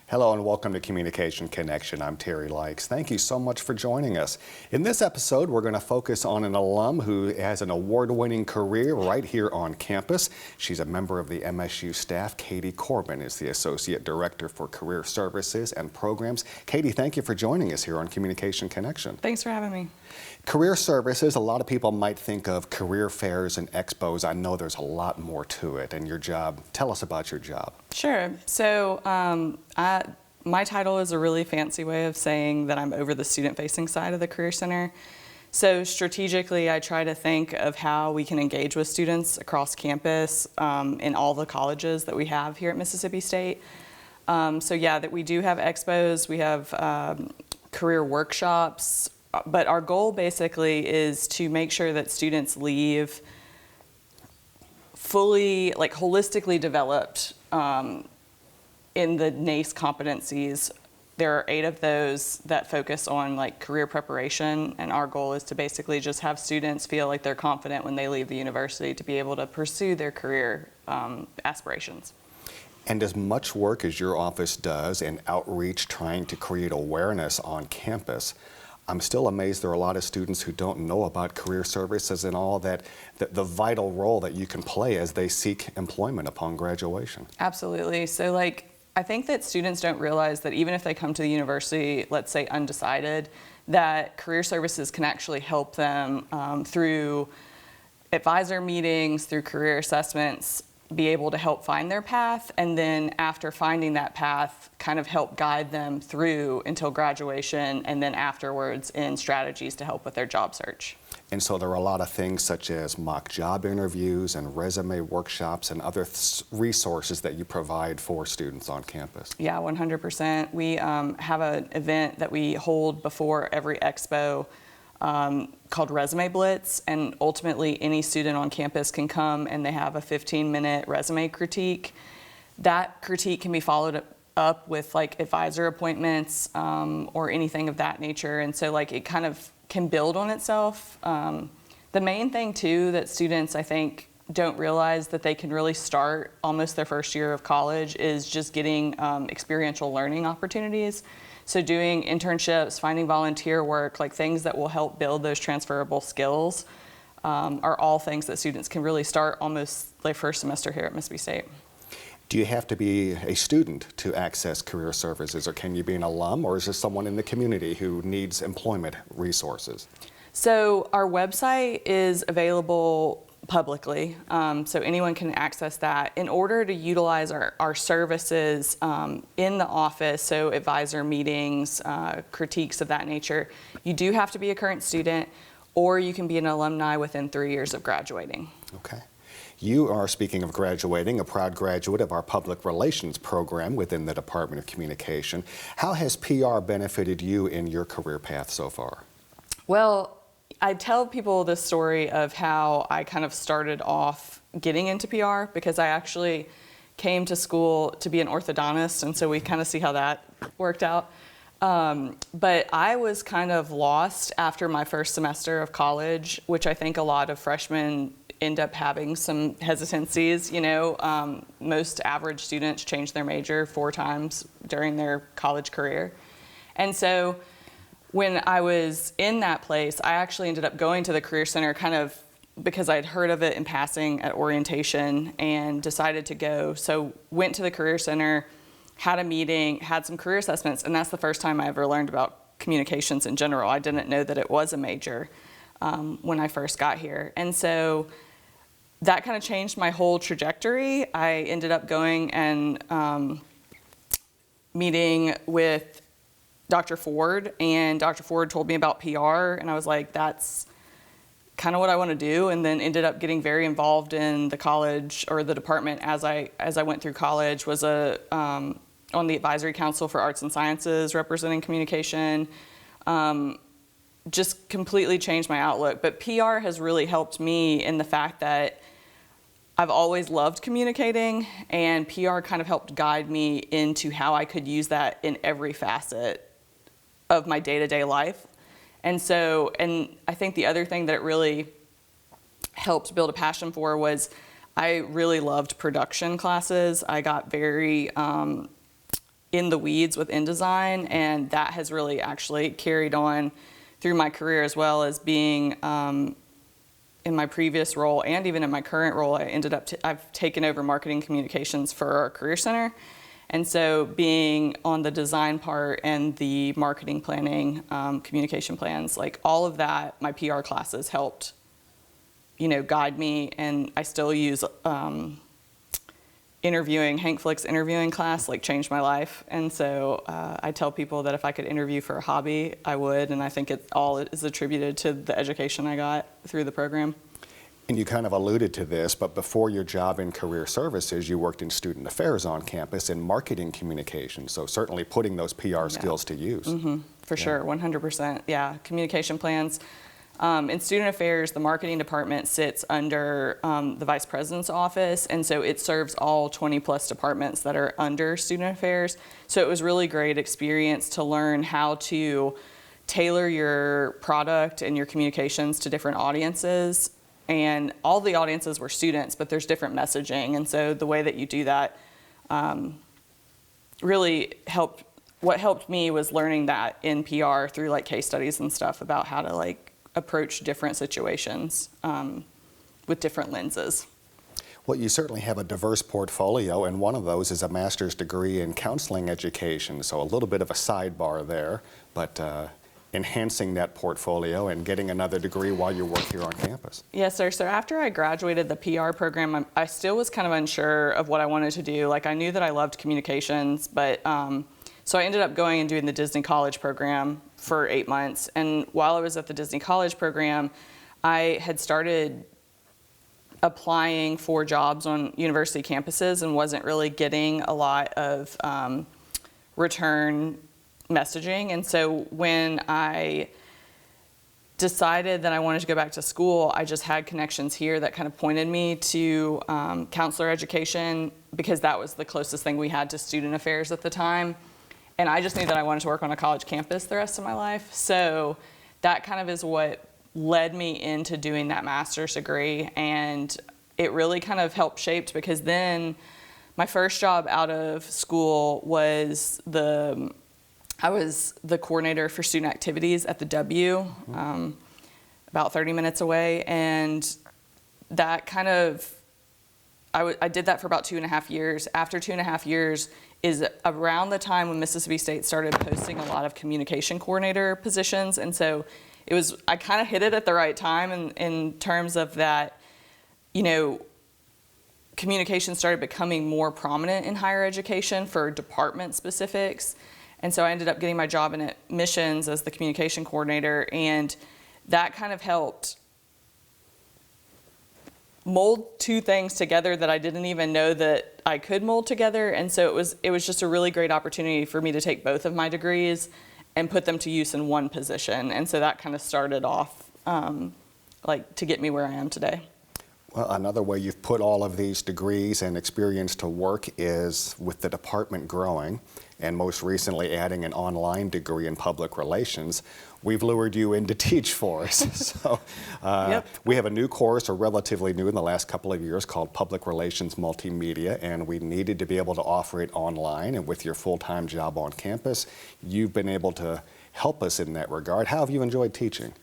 Hello and welcome to Communication Connection. I'm Terry Likes. Thank you so much for joining us. In this episode, we're going to focus on an alum who has an award-winning career right here on campus. She's a member of the MSU staff. Katie Corban is the Associate Director for Career Services and Programs. Katie, thank you for joining us here on Communication Connection. Thanks for having me. Career services, a lot of people might think of career fairs and expos. I know there's a lot more to it. And your job, tell us about your job. Sure. So my title is a really fancy way of saying that I'm over the student-facing side of the Career Center. So strategically, I try to think of how we can engage with students across campus in all the colleges that we have here at Mississippi State. That we do have expos, we have career workshops, but our goal basically is to make sure that students leave fully, holistically developed in the NACE competencies. There are 8 of those that focus on career preparation, and our goal is to basically just have students feel like they're confident when they leave the university to be able to pursue their career aspirations. And as much work as your office does in outreach, trying to create awareness on campus, I'm still amazed there are a lot of students who don't know about career services and all that, the vital role that you can play as they seek employment upon graduation. Absolutely. So I think that students don't realize that even if they come to the university, let's say undecided, that career services can actually help them through advisor meetings, through career assessments, be able to help find their path, and then after finding that path, kind of help guide them through until graduation, and then afterwards in strategies to help with their job search. And so there are a lot of things such as mock job interviews and resume workshops and other resources that you provide for students on campus. Yeah, 100%. We have an event that we hold before every expo called Resume Blitz, and ultimately any student on campus can come and they have a 15-minute resume critique. That critique can be followed up with advisor appointments or anything of that nature, and so it kind of can build on itself. The main thing too that students I think don't realize that they can really start almost their first year of college is just getting experiential learning opportunities. So doing internships, finding volunteer work, things that will help build those transferable skills are all things that students can really start almost their first semester here at Mississippi State. Do you have to be a student to access career services, or can you be an alum, or is there someone in the community who needs employment resources? So our website is available publicly, so anyone can access that. In order to utilize our services in the office, so advisor meetings, critiques of that nature, you do have to be a current student, or you can be an alumni within 3 years of graduating. Okay. You are, speaking of graduating, a proud graduate of our public relations program within the Department of Communication. How has PR benefited you in your career path so far? Well, I tell people this story of how I kind of started off getting into PR because I actually came to school to be an orthodontist, and so we kind of see how that worked out. But I was kind of lost after my first semester of college, which I think a lot of freshmen end up having some hesitancies. Most average students change their major 4 times during their college career. And so when I was in that place, I actually ended up going to the Career Center kind of because I'd heard of it in passing at orientation and decided to go. So went to the Career Center, had a meeting, had some career assessments, and that's the first time I ever learned about communications in general. I didn't know that it was a major when I first got here. And so that kind of changed my whole trajectory. I ended up going and meeting with Dr. Ford, and Dr. Ford told me about PR, and I was like, that's kind of what I want to do, and then ended up getting very involved in the college or the department as I went through college, was on the advisory council for arts and sciences representing communication. Just completely changed my outlook, but PR has really helped me in the fact that I've always loved communicating, and PR kind of helped guide me into how I could use that in every facet of my day-to-day life. And I think the other thing that it really helped build a passion for was I really loved production classes. I got very in the weeds with InDesign, and that has really actually carried on through my career, as well as being in my previous role and even in my current role. I've taken over marketing communications for our Career Center. And so being on the design part and the marketing planning, communication plans, like all of that, my PR classes helped, guide me. And I still use Hank Flick's interviewing class, changed my life. And so I tell people that if I could interview for a hobby, I would. And I think it all is attributed to the education I got through the program. And you kind of alluded to this, but before your job in career services, you worked in student affairs on campus in marketing communications. So certainly putting those PR skills to use. For sure, 100%. Yeah, communication plans. In student affairs, the marketing department sits under the vice president's office, and so it serves all 20 plus departments that are under student affairs. So it was really great experience to learn how to tailor your product and your communications to different audiences. And all the audiences were students, but there's different messaging. And so the way that you do that really helped. What helped me was learning that in PR through case studies and stuff about how to approach different situations with different lenses. Well, you certainly have a diverse portfolio, and one of those is a master's degree in counseling education. So a little bit of a sidebar there, but enhancing that portfolio and getting another degree while you work here on campus. Yes, sir. So after I graduated the PR program, I still was kind of unsure of what I wanted to do. I knew that I loved communications, but so I ended up going and doing the Disney College program for 8 months. And while I was at the Disney College program, I had started applying for jobs on university campuses and wasn't really getting a lot of return messaging. And so when I decided that I wanted to go back to school, I just had connections here that kind of pointed me to counselor education, because that was the closest thing we had to student affairs at the time. And I just knew that I wanted to work on a college campus the rest of my life. So that kind of is what led me into doing that master's degree. And it really kind of helped shaped, because then my first job out of school was I was the coordinator for student activities at the W, about 30 minutes away. And that kind of, I did that for about 2.5 years. After 2.5 years is around the time when Mississippi State started posting a lot of communication coordinator positions. And so I kind of hit it at the right time in terms of that, communication started becoming more prominent in higher education for department specifics. And so I ended up getting my job in admissions as the communication coordinator, and that kind of helped mold two things together that I didn't even know that I could mold together. And so it was just a really great opportunity for me to take both of my degrees and put them to use in one position. And so that kind of started off to get me where I am today. Well, another way you've put all of these degrees and experience to work is with the department growing, and most recently adding an online degree in public relations. We've lured you in to teach for us. So Yep. We have a new course, or relatively new in the last couple of years, called Public Relations Multimedia, and we needed to be able to offer it online. And with your full-time job on campus, you've been able to help us in that regard. How have you enjoyed teaching?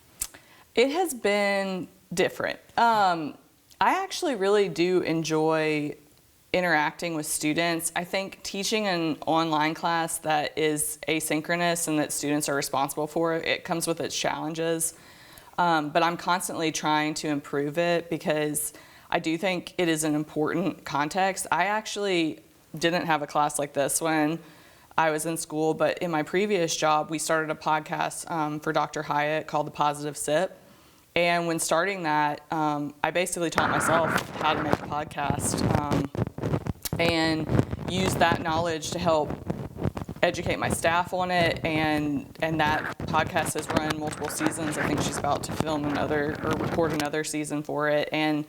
It has been different. I actually really do enjoy interacting with students. I think teaching an online class that is asynchronous and that students are responsible for, it comes with its challenges. But I'm constantly trying to improve it, because I do think it is an important context. I actually didn't have a class like this when I was in school, but in my previous job, we started a podcast for Dr. Hyatt called The Positive Sip. And when starting that, I basically taught myself how to make a podcast and use that knowledge to help educate my staff on it. And that podcast has run multiple seasons. I think she's about to record another season for it. And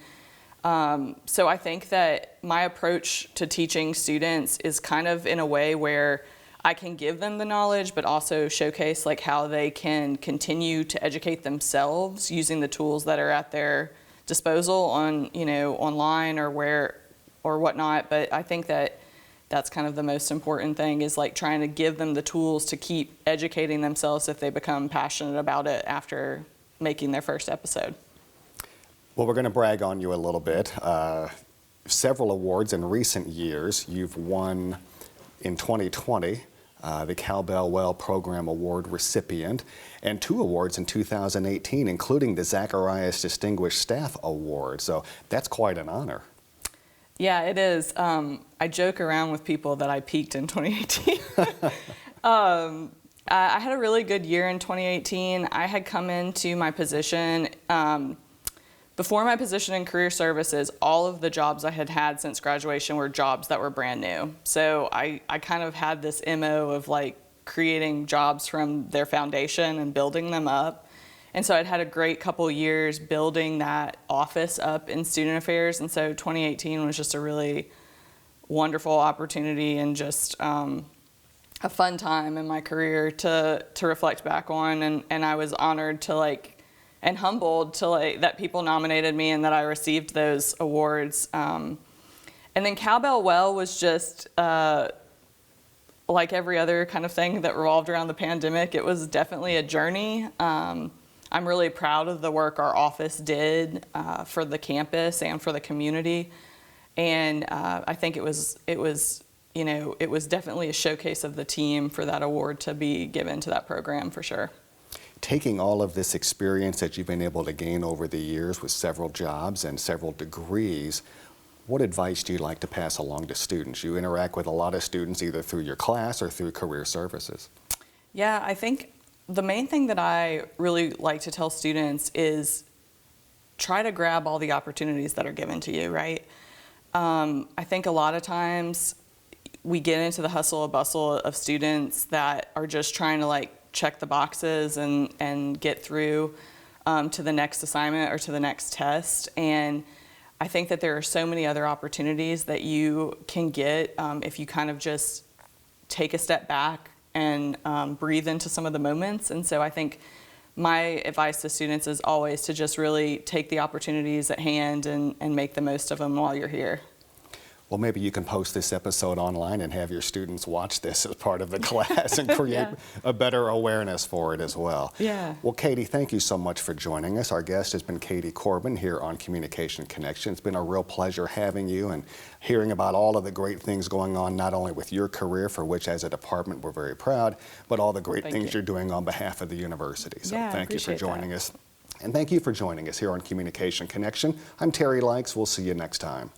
so I think that my approach to teaching students is kind of in a way where I can give them the knowledge, but also showcase how they can continue to educate themselves using the tools that are at their disposal on, online or whatnot. But I think that that's kind of the most important thing, is like trying to give them the tools to keep educating themselves if they become passionate about it after making their first episode. Well, we're going to brag on you a little bit. Several awards in recent years. You've won in 2020, the Cowbell Well Program Award recipient, and 2 awards in 2018, including the Zacharias Distinguished Staff Award. So that's quite an honor. Yeah, it is. I joke around with people that I peaked in 2018. I had a really good year in 2018. I had come into my position, before my position in career services, all of the jobs I had had since graduation were jobs that were brand new. So I kind of had this MO of like creating jobs from their foundation and building them up. And so I'd had a great couple years building that office up in student affairs. And so 2018 was just a really wonderful opportunity and just a fun time in my career to reflect back on. And I was honored to and humbled to that people nominated me and that I received those awards. And then Cowbell Well was just like every other kind of thing that revolved around the pandemic. It was definitely a journey. I'm really proud of the work our office did for the campus and for the community. And I think it was definitely a showcase of the team for that award to be given to that program, for sure. Taking all of this experience that you've been able to gain over the years with several jobs and several degrees, what advice do you like to pass along to students? You interact with a lot of students either through your class or through career services. Yeah, I think the main thing that I really like to tell students is try to grab all the opportunities that are given to you, right? I think a lot of times we get into the hustle and bustle of students that are just trying to check the boxes and get through to the next assignment or to the next test. And I think that there are so many other opportunities that you can get if you kind of just take a step back and breathe into some of the moments. And so I think my advice to students is always to just really take the opportunities at hand and make the most of them while you're here. Well, maybe you can post this episode online and have your students watch this as part of the class and create a better awareness for it as well. Yeah. Well, Katie, thank you so much for joining us. Our guest has been Katie Corban here on Communication Connection. It's been a real pleasure having you and hearing about all of the great things going on, not only with your career, for which as a department we're very proud, but all the great things you're doing on behalf of the university. So thank you for joining us. And thank you for joining us here on Communication Connection. I'm Terry Likes. We'll see you next time.